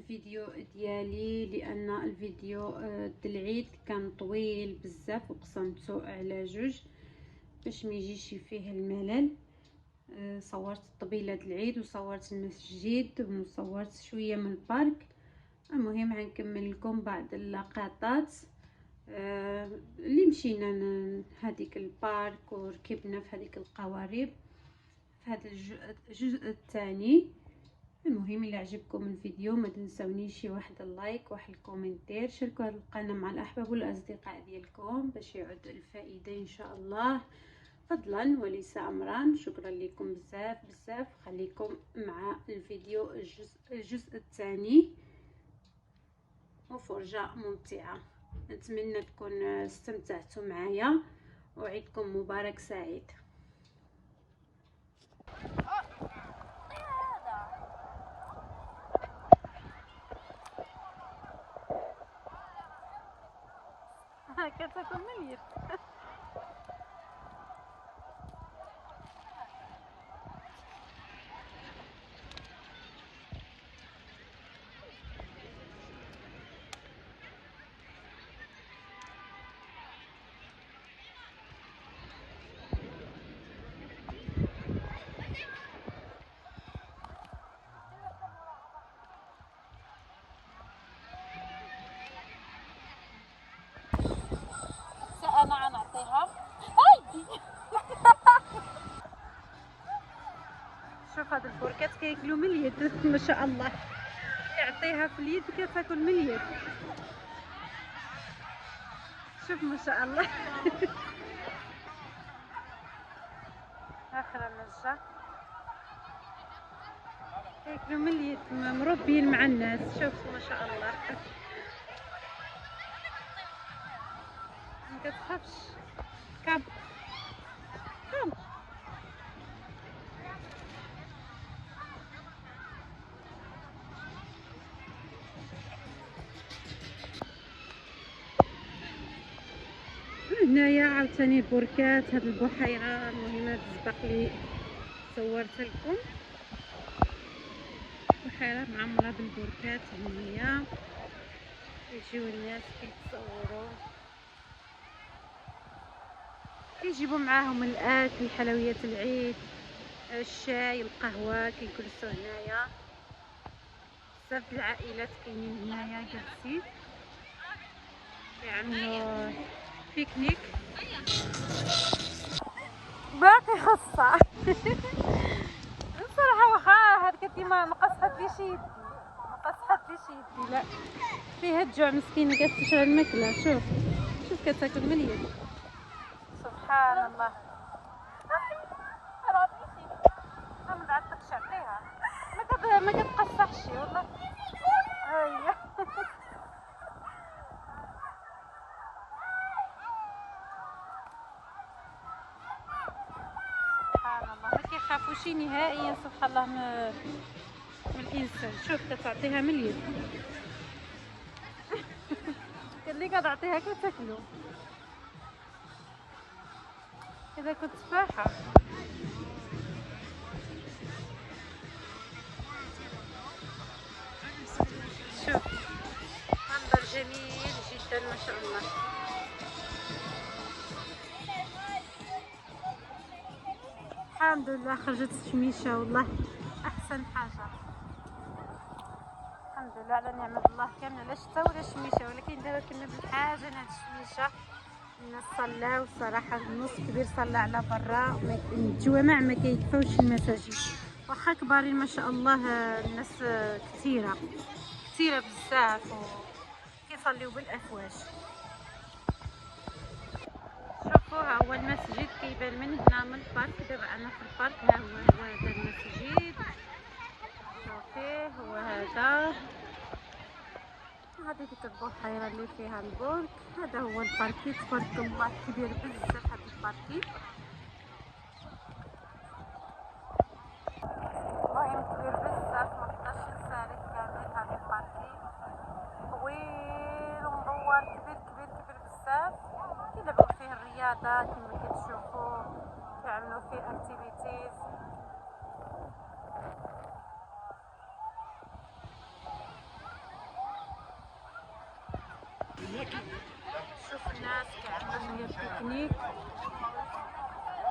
الفيديو ديالي لان الفيديو العيد كان طويل بزاف وقسمته على جوج باش ما يجيش فيه الملل. صورت طبيله العيد وصورت المسجد وصورت شويه من البارك. المهم غنكمل لكم بعض اللقطات اللي مشينا هذيك البارك وركبنا في هذيك القوارب في هذا الجزء الثاني. المهم الا عجبكم الفيديو ما تنسونيش شي واحد اللايك واحد الكومنتير، شاركوا هذه القناه مع الاحباب والاصدقاء ديالكم باش يعود الفائده ان شاء الله. فضلا وليس امرا. شكرا لكم بزاف بزاف. خليكم مع الفيديو الجزء الثاني وفرجه ممتعه. نتمنى تكون استمتعتوا معايا وعيدكم مبارك سعيد. كتاكل مليح. انا نعطيها هايدي. شوف هاد البركات كياكلوا من اليد ما شاء الله. يعطيها في اليد كتاكل من اليد. شوف ما شاء الله. اخر مجه كياكلوا من اليد مربين مع الناس. شوف ما شاء الله. ما كتخافش. كم كم هنايا عاوتاني البركات. هاد البحيره المهم هاد الزبق اللي صورت لكم بحيره معمره بالبركات. هنايا كيجيو الناس كيتصوروا كيجيبوا معاهم الاكل حلويات العيد الشاي القهوه كيجلسوا هنايا. بزاف د العائلات كاينين هنايا جالسين كيعملوا بيكنيك. باقي خاصة. بصراحة واخا هاد كدي ما قصحتليش يدي، ما قصحتليش يدي. لا فيها الجوع مسكينه كتشرى الماكله. شوف شوف كتاكل من اليد. سبحان الله. ما نعطيكش عليها. ما كتقصحش والله. هيا. سبحان الله ما كيخافوش نهائيا سبحان الله من الانسان. شوف كتعطيها من اليد. قال لي كتعطيها كتاكلو. اذا كنت تفاحه. شوف منظر جميل جدا ما شاء الله. الحمد لله خرجت الشميشه والله احسن حاجه. الحمد لله على نعمه الله كامله. لا شتا ولا شميشه ولكن دابا كنا بالحاجه لهاد الشميشه. الناس صلاو الصراحه النص كبير صلى على برا. الجوامع ما كيكفاوش المساجد واخا كبارين ما شاء الله. الناس كثيره كثيره بزاف وكيصليو بالافواج. شوفوا ها هو المسجد كيبان من هنا من البارك. دابا انا في البارك. ها هو هذا المسجد. شوفيه هو هذا. هذه ديك البحيره اللي فيها البرك. هذا هو الباركي تبارك الله كبير بزاف هذا الباركي. المهم كبير بزاف ما نقدرش نسالك كامل. هذا الباركي طويل ومدور كبير كبير كبير بزاف. كيلعبوا فيه الرياضه كما كتشوفوا كيعملوا فيه اكتيفيتيز. شوف الناس كيعملوا فيها بيكنيك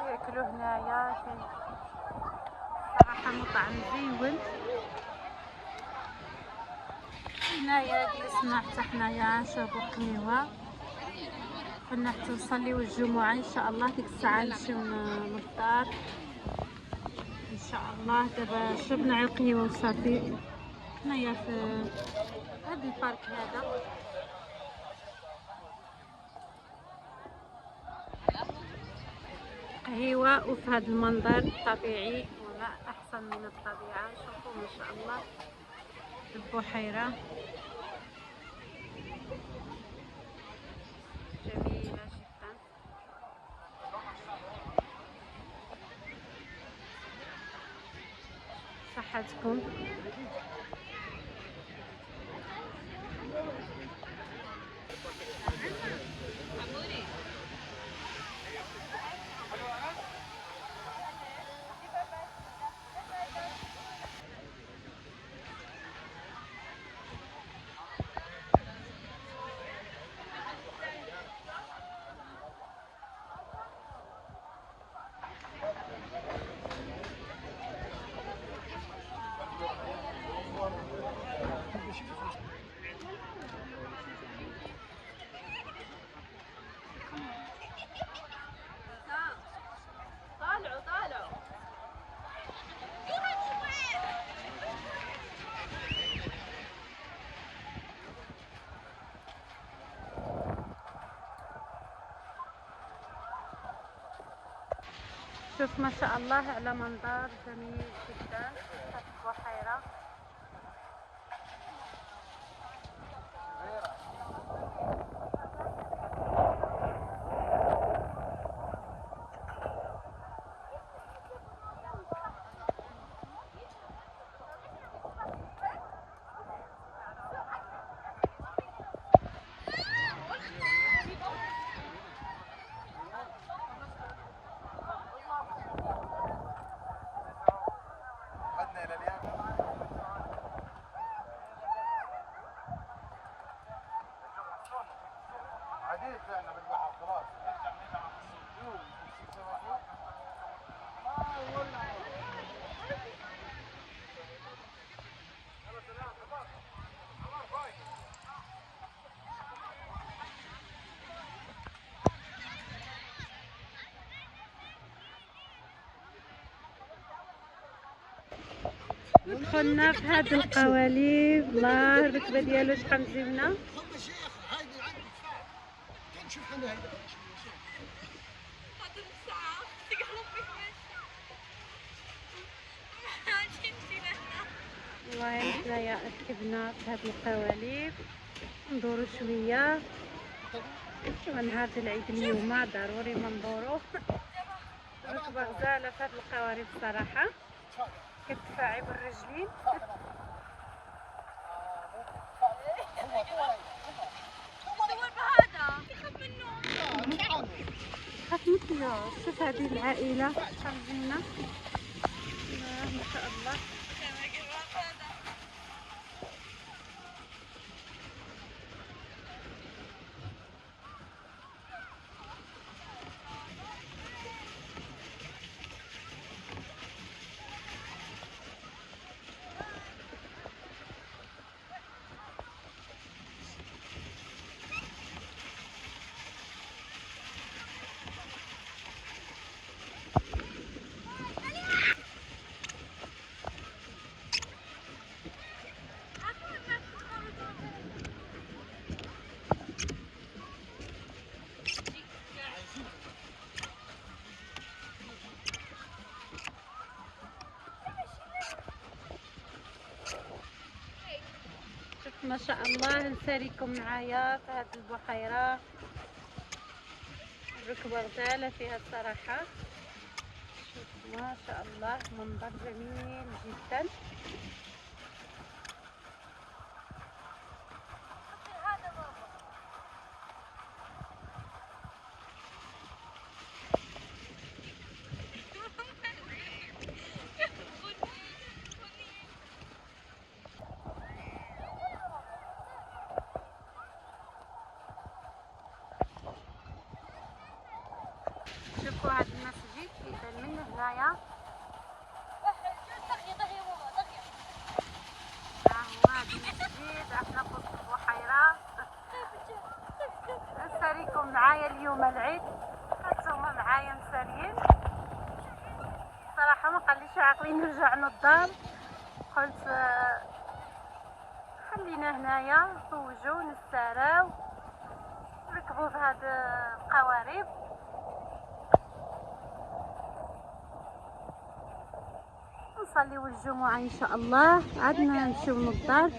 وياكلوا هنايا. صراحة مطعم زيون. هنايا جلسنا حتى حنايا نشربو قهيوة. كنا حتى نصليو الجمعة ان شاء الله ديك الساعة نمشيو للدار ان شاء الله. دابا شربنا على القهيوة وصافي. هنايا في هذا البارك هذا قهيوة وفي هذا المنظر الطبيعي وما احسن من الطبيعة. شوفوا ما شاء الله البحيرة جميلة جدا. صحتكم. شوف ما شاء الله على منظر جميل جدا في البحيرة. دخلنا في هاد القوالب. الله الركبه ديالو شحال مزيونه. والله حنايا ركبنا في هاد القوالب ندورو شويه. نهار العيد اليوم ضروري ما ندورو. ركبه غزاله في هاد القوالب الصراحه كتدفعي بالرجلين. خاف منو. شوف هذه العائله شحال زينه. ما شاء الله. ما شاء الله نساليكم معايا في هذه البحيره. الركبه غزاله فيها الصراحه. شوف ما شاء الله منظر جميل جدا. شوفوا هذا المسجد كيبان من هنايا. ها هو هذا المسجد، احنا في وسط البحيرة. نساليكم معايا اليوم العيد، هانتوما معايا مساليين. صراحة ما قاليش عاقلين نرجع للدار، قلت خلينا هنايا نطوجو نستاراو نركبو في هاد القوارب. نصليو الجمعة ان شاء الله، عدنا نمشيو للدار.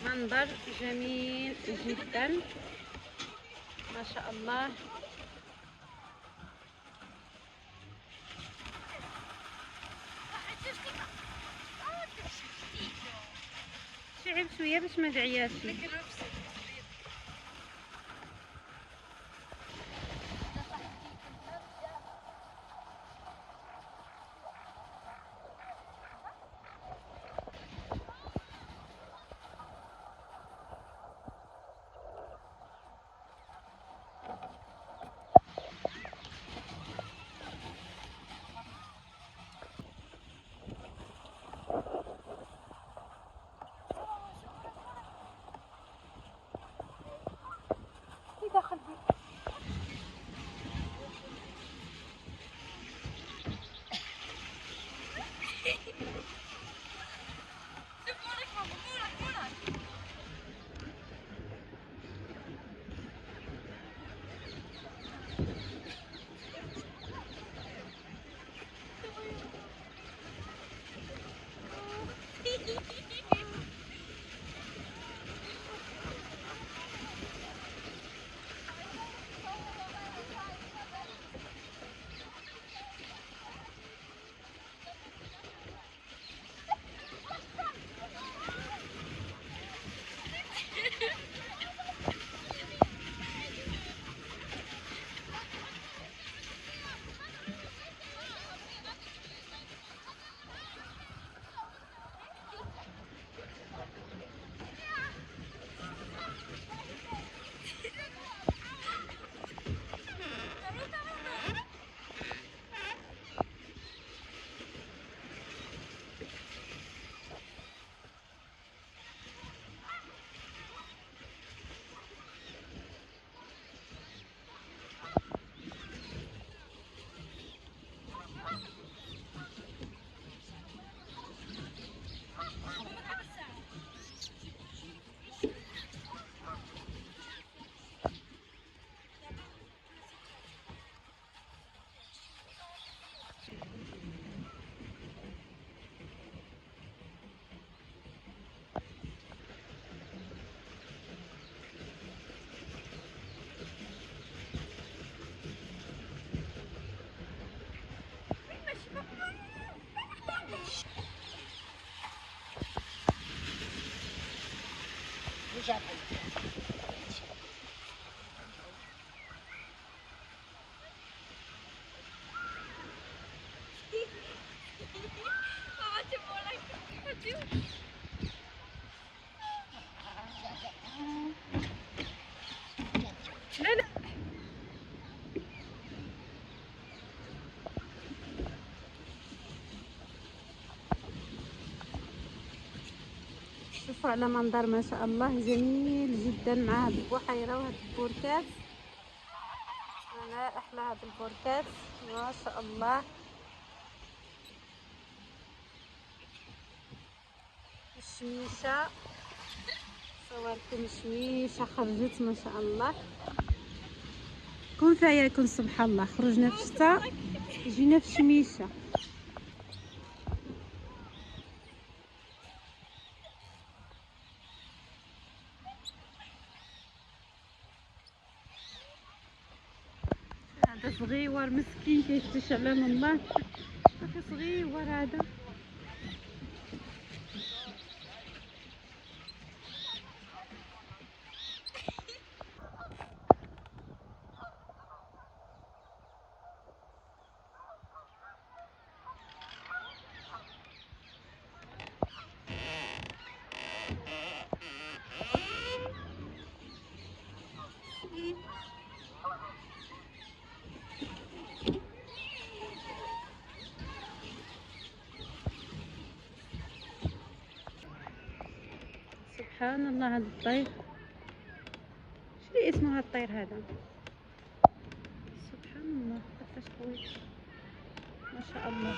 منظر جميل جدا ما شاء الله. شعب شويه باش ما دعياش. داخل بيه شوفوا على منظر ما شاء الله جميل جدا مع هاد البحيره وهاد البركات. انا احلى هاد البركات ما شاء الله. الشميشه صورتكم الشميشه خرجت ما شاء الله. كون فيا يكون سبحان الله، خرجنا في الشتاء جينا في الشميشه. هذا صغيور مسكين كيفتش على الله، اخي صغيور هذا. سبحان الله. هذا الطير شنو اسمه هذا الطير هذا؟ سبحان الله كيفاش طويل ما شاء الله.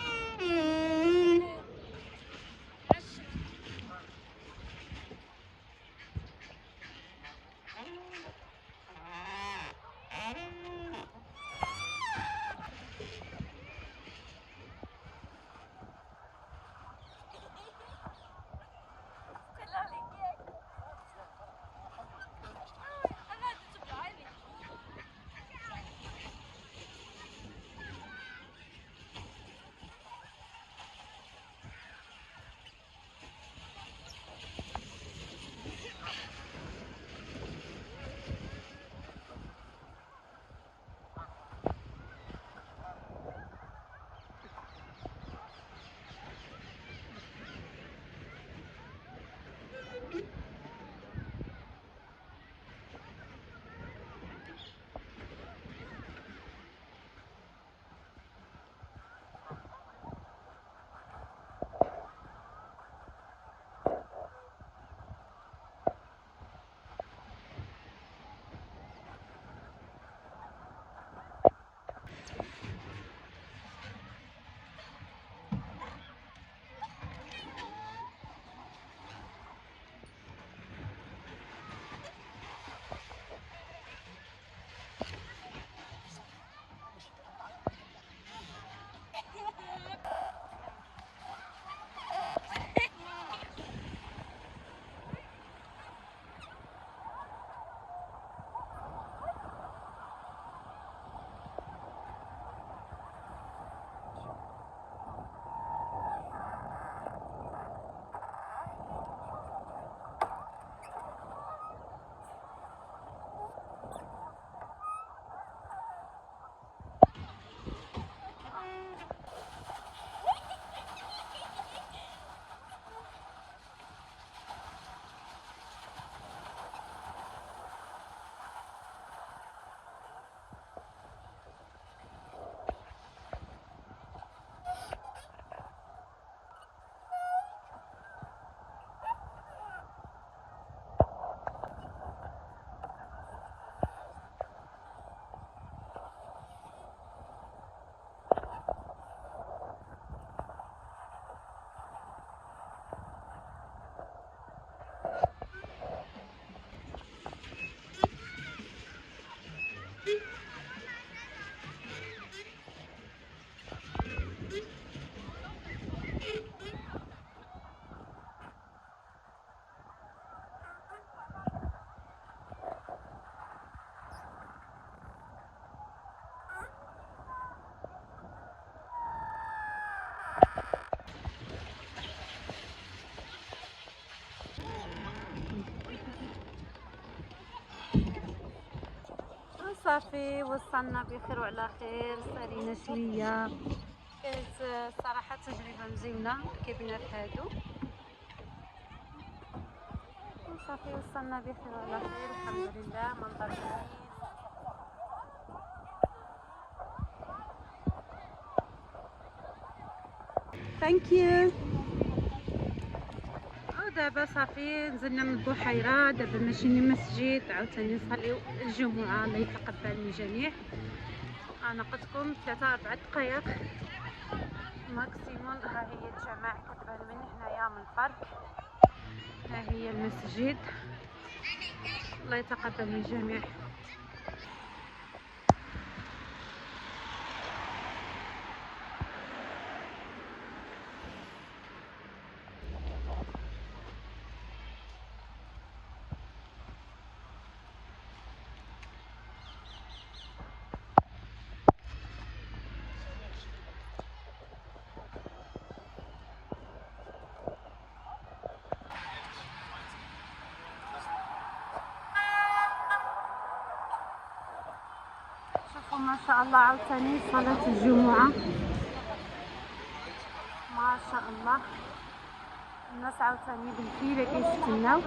صافي وصلنا بخير وعلى خير. سالينا شويه، كانت صراحه تجربه مزيونه كيبنات هادو. وصافي وصلنا بخير وعلى خير الحمد لله. منظر جميل. ثانك يو. دابا صافي نزلنا من البحيره، دابا ماشيين للمسجد عاوتاني نصليو الجمعه. الله يتقبل من الجميع. انا قلتلكم 3-4 دقائق ماكسيموم. ها هي الجماعه كتبان من هنايا من البارك. ها هي المسجد. الله يتقبل من الجميع. ما شاء الله عاوتاني صلاة الجمعة ما شاء الله. الناس عاوتاني بالفيلة كيستناو.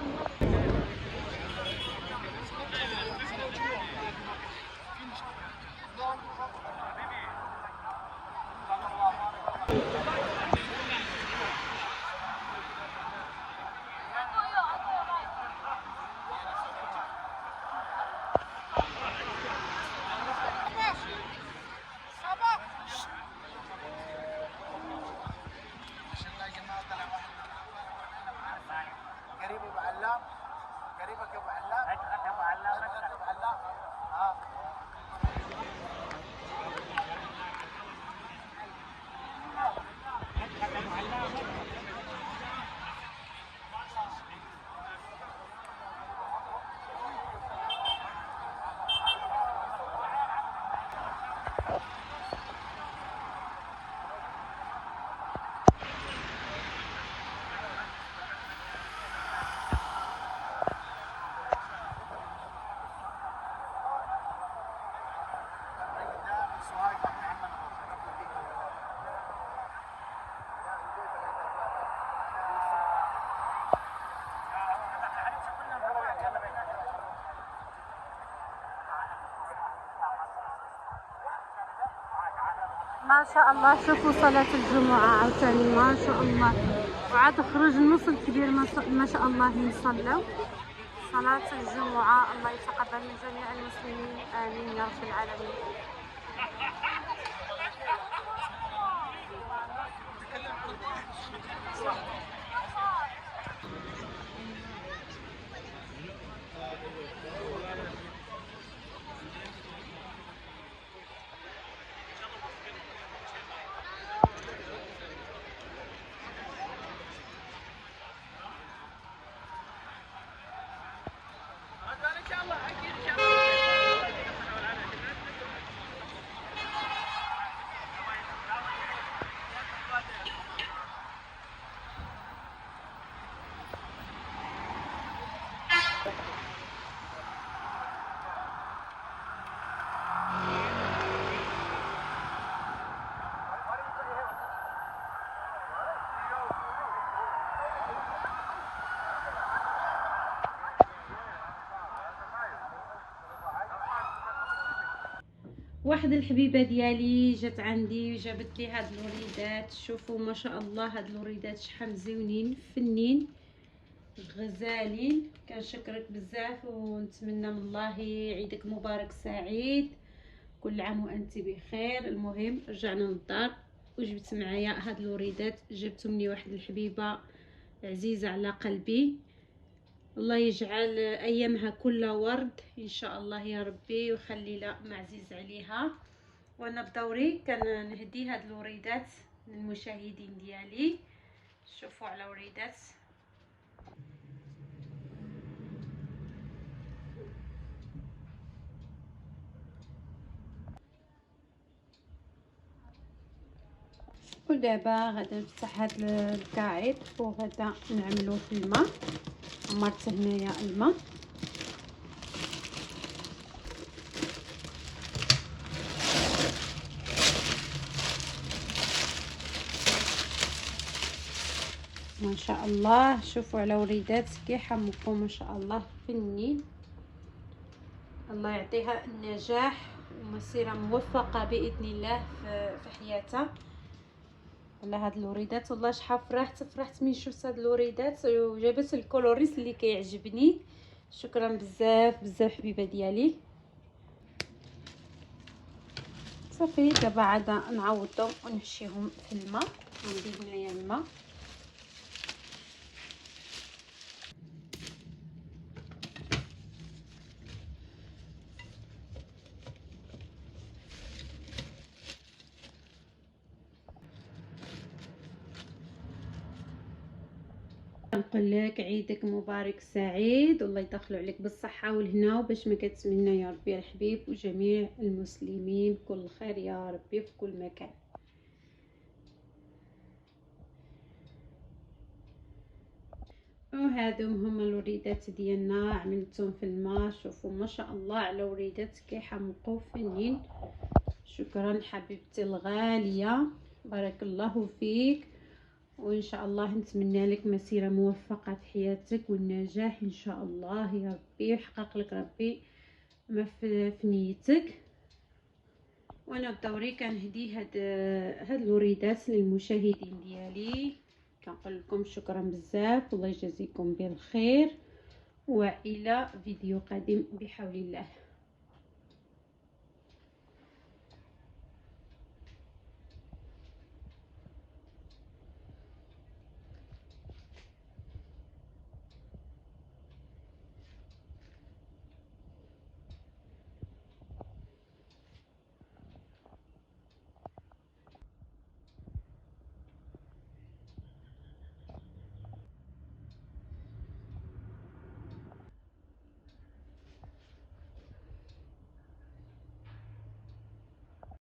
ما شاء الله. شوفوا صلاة الجمعة عاوتاني ما شاء الله، وعاد خرج النص الكبير ما شاء الله يصلوا صلاة الجمعة. الله يتقبل من جميع المسلمين، آمين يا رب العالمين. واحد الحبيبه ديالي جات عندي وجابت لي هاد الوريدات. شوفوا ما شاء الله هاد الوريدات شحال مزيونين فنين غزالين. كنشكرك بزاف ونتمنى من الله عيدك مبارك سعيد، كل عام وانت بخير. المهم رجعنا للدار وجبت معايا هاد الوريدات، جبتهم لي واحد الحبيبه عزيزه على قلبي. الله يجعل ايامها كلها ورد ان شاء الله يا ربي، ويخلي لها معزيز عليها. وانا بدوري كنهدي هاد الوريدات للمشاهدين ديالي. شوفوا على وريدات ودابا غادي نفتح هاد الكاعيب وغادا نعملو في الماء. عمرت هنايا الماء. ما شاء الله شوفوا على وريدات كيحمقوا ما شاء الله فنين. الله يعطيها النجاح ومسيره موفقه باذن الله في حياتها. على هاد الوريدات والله شحال فرحت من شفت هاد الوريدات وجابت الكولوريس اللي كيعجبني. شكرا بزاف حبيبه ديالي. صافي دابا عاد نعوضهم ونحشيهم في الماء. عندي هنايا الماء. نقول لك عيدك مبارك سعيد، والله يدخلوا عليك بالصحه والهنا وباش ما كتمنى يا ربي الحبيب وجميع المسلمين بكل خير يا ربي في كل مكان. وهادو هما الوريدات ديالنا عملتهم في الماء. شوفوا ما شاء الله على وريدات كيحمقوا فنين. شكرا حبيبتي الغاليه، بارك الله فيك، وان شاء الله نتمنى لك مسيره موفقه في حياتك والنجاح ان شاء الله يا ربي، يحقق لك ربي ما في نيتك. وانا بدوري كنهدي هاد الوريدات للمشاهدين ديالي. كنقول لكم شكرا بزاف والله يجازيكم بالخير، والى فيديو قادم بحول الله.